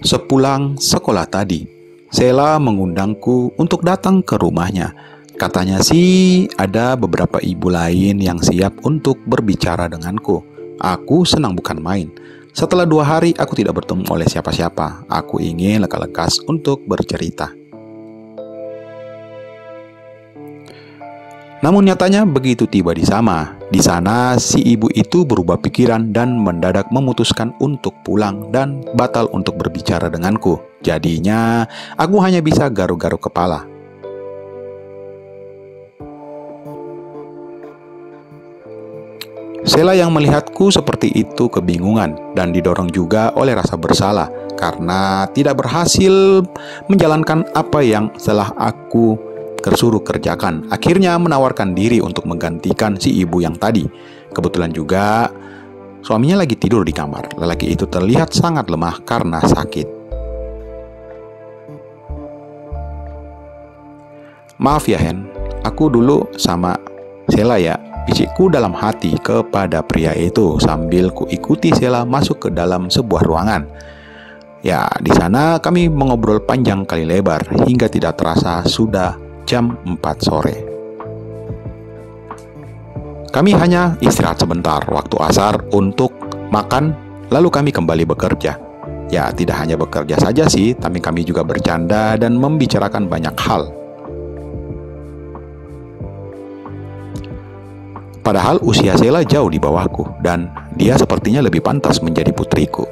Sepulang sekolah tadi, Sheila mengundangku untuk datang ke rumahnya. Katanya sih ada beberapa ibu lain yang siap untuk berbicara denganku. Aku senang bukan main. Setelah 2 hari aku tidak bertemu oleh siapa-siapa. Aku ingin lekas-lekas untuk bercerita. Namun nyatanya begitu tiba di sana si ibu itu berubah pikiran dan mendadak memutuskan untuk pulang dan batal untuk berbicara denganku. Jadinya aku hanya bisa garuk-garuk kepala. Sheila yang melihatku seperti itu kebingungan dan didorong juga oleh rasa bersalah karena tidak berhasil menjalankan apa yang telah aku suruh kerjakan. Akhirnya menawarkan diri untuk menggantikan si ibu yang tadi. Kebetulan juga suaminya lagi tidur di kamar. Lelaki itu terlihat sangat lemah karena sakit. Maaf ya Hen, aku dulu sama Sheila ya, bisikku dalam hati kepada pria itu sambil ku ikuti Sheila masuk ke dalam sebuah ruangan. Ya, di sana kami mengobrol panjang kali lebar hingga tidak terasa sudah jam 4 sore. Kami hanya istirahat sebentar waktu asar untuk makan, lalu kami kembali bekerja. Ya, tidak hanya bekerja saja sih, tapi kami juga bercanda dan membicarakan banyak hal. Padahal usia Sheila jauh di bawahku dan dia sepertinya lebih pantas menjadi putriku.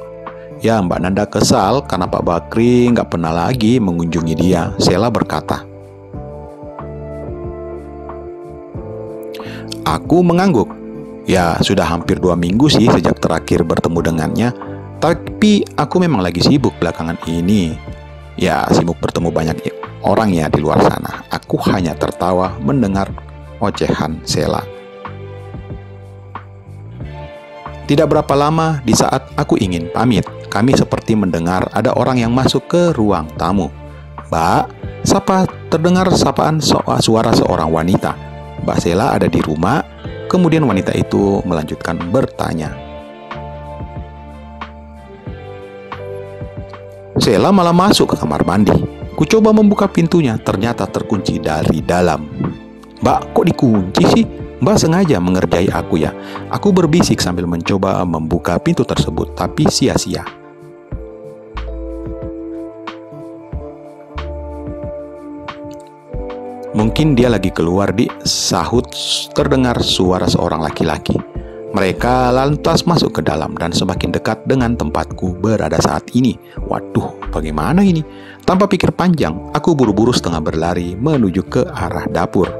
Ya, Mbak Nanda kesal karena Pak Bakri nggak pernah lagi mengunjungi dia. Sheila berkata. Aku mengangguk. Ya, sudah hampir 2 minggu sih sejak terakhir bertemu dengannya. Tapi aku memang lagi sibuk belakangan ini. Ya, sibuk bertemu banyak orang ya di luar sana. Aku hanya tertawa mendengar ocehan Sheila. Tidak berapa lama di saat aku ingin pamit, kami seperti mendengar ada orang yang masuk ke ruang tamu. Mbak, terdengar sapaan suara seorang wanita. Mbak Sheila ada di rumah. Kemudian wanita itu melanjutkan bertanya. Sheila malah masuk ke kamar mandi. Ku coba membuka pintunya, ternyata terkunci dari dalam. Mbak, kok dikunci sih? Mbak sengaja mengerjai aku ya. Aku berbisik sambil mencoba membuka pintu tersebut, tapi sia-sia. Mungkin dia lagi keluar, di sahut terdengar suara seorang laki-laki. Mereka lantas masuk ke dalam dan semakin dekat dengan tempatku berada saat ini. Waduh, bagaimana ini? Tanpa pikir panjang, aku buru-buru setengah berlari menuju ke arah dapur.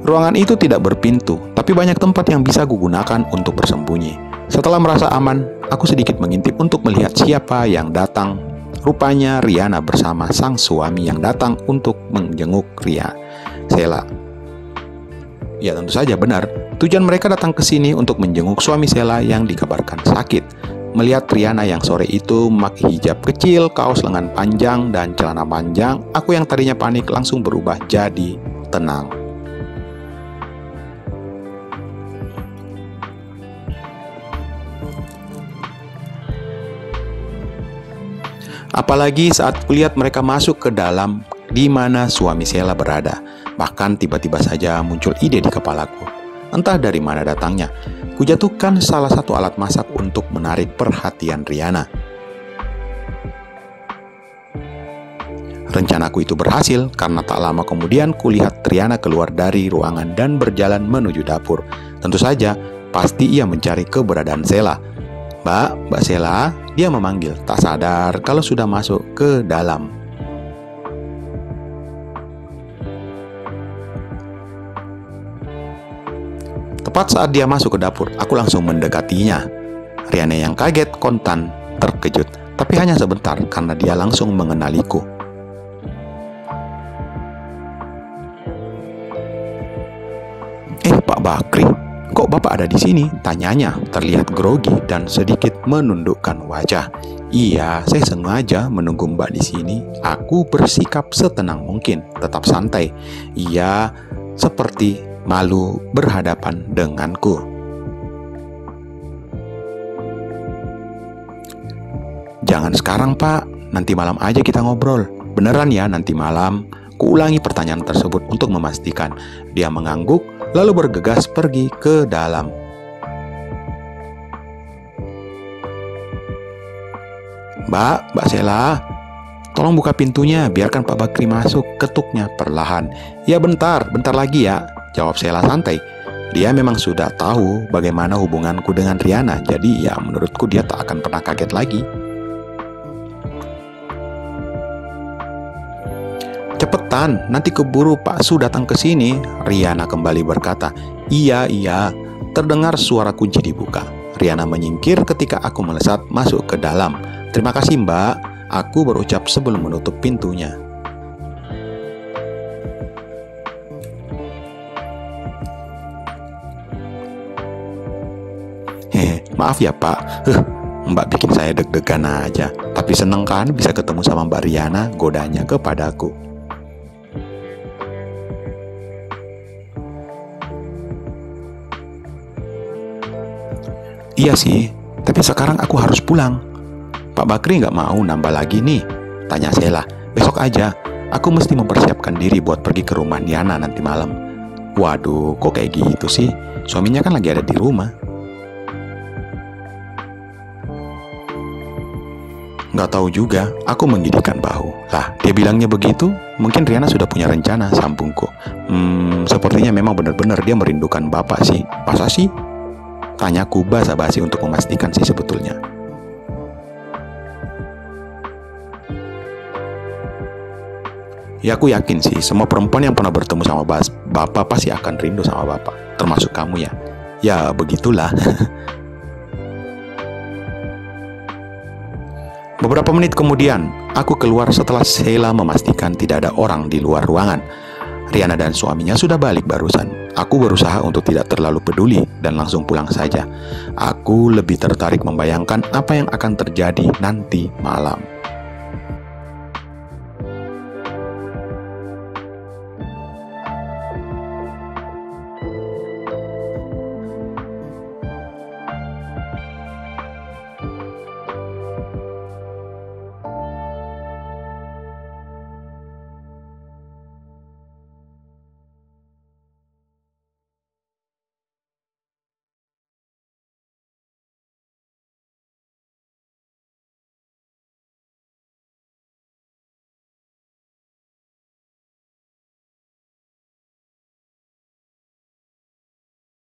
Ruangan itu tidak berpintu, tapi banyak tempat yang bisa kugunakan untuk bersembunyi. Setelah merasa aman, aku sedikit mengintip untuk melihat siapa yang datang. Rupanya Riana bersama sang suami yang datang untuk menjenguk Sheila. Ya, tentu saja benar. Tujuan mereka datang ke sini untuk menjenguk suami Sheila yang dikabarkan sakit. Melihat Riana yang sore itu memakai hijab kecil, kaos lengan panjang, dan celana panjang, aku yang tadinya panik langsung berubah jadi tenang. Apalagi saat kulihat mereka masuk ke dalam di mana suami Sheila berada. Bahkan tiba-tiba saja muncul ide di kepalaku. Entah dari mana datangnya. Kujatuhkan salah satu alat masak untuk menarik perhatian Riana. Rencanaku itu berhasil karena tak lama kemudian kulihat Riana keluar dari ruangan dan berjalan menuju dapur. Tentu saja, pasti ia mencari keberadaan Sheila. Mbak Sheila, dia memanggil, tak sadar kalau sudah masuk ke dalam. Tepat saat dia masuk ke dapur, aku langsung mendekatinya. Riana yang kaget kontan terkejut, tapi hanya sebentar karena dia langsung mengenaliku. Pak Bakri, kok Bapak ada di sini? Tanyanya, terlihat grogi dan sedikit menundukkan wajah. Iya, saya sengaja menunggu Mbak di sini. Aku bersikap setenang mungkin, tetap santai. Ia seperti malu berhadapan denganku. Jangan sekarang, Pak. Nanti malam aja kita ngobrol. Beneran ya, nanti malam. Kuulangi pertanyaan tersebut untuk memastikan. Dia mengangguk, lalu bergegas pergi ke dalam. Mbak Sela, tolong buka pintunya, biarkan Pak Bakri masuk, ketuknya perlahan. Ya bentar lagi ya, jawab Sela santai. Dia memang sudah tahu bagaimana hubunganku dengan Riana, jadi ya menurutku dia tak akan pernah kaget lagi. Cepetan, nanti keburu Pak Su datang ke sini, Riana kembali berkata. Iya, terdengar suara kunci dibuka. Riana menyingkir ketika aku melesat masuk ke dalam. Terima kasih Mbak, aku berucap sebelum menutup pintunya. Maaf ya Pak, Mbak bikin saya deg-degan aja. Tapi seneng kan bisa ketemu sama Mbak Riana, godanya kepadaku. Iya sih, tapi sekarang aku harus pulang. Pak Bakri nggak mau nambah lagi nih, tanya Sela. Besok aja, aku mesti mempersiapkan diri buat pergi ke rumah Diana nanti malam. Waduh, kok kayak gitu sih? Suaminya kan lagi ada di rumah. Nggak tahu juga, aku menggigitkan bahu. Lah, dia bilangnya begitu, mungkin Riana sudah punya rencana, sambungku. Sepertinya memang benar-benar dia merindukan Bapak sih. Masa sih? Tanyaku basa-basi untuk memastikan sih sebetulnya. Ya aku yakin sih, semua perempuan yang pernah bertemu sama Bapak pasti akan rindu sama Bapak. Termasuk kamu ya. Ya begitulah. Beberapa menit kemudian, aku keluar setelah Sela memastikan tidak ada orang di luar ruangan. Riana dan suaminya sudah balik barusan. Aku berusaha untuk tidak terlalu peduli dan langsung pulang saja. Aku lebih tertarik membayangkan apa yang akan terjadi nanti malam.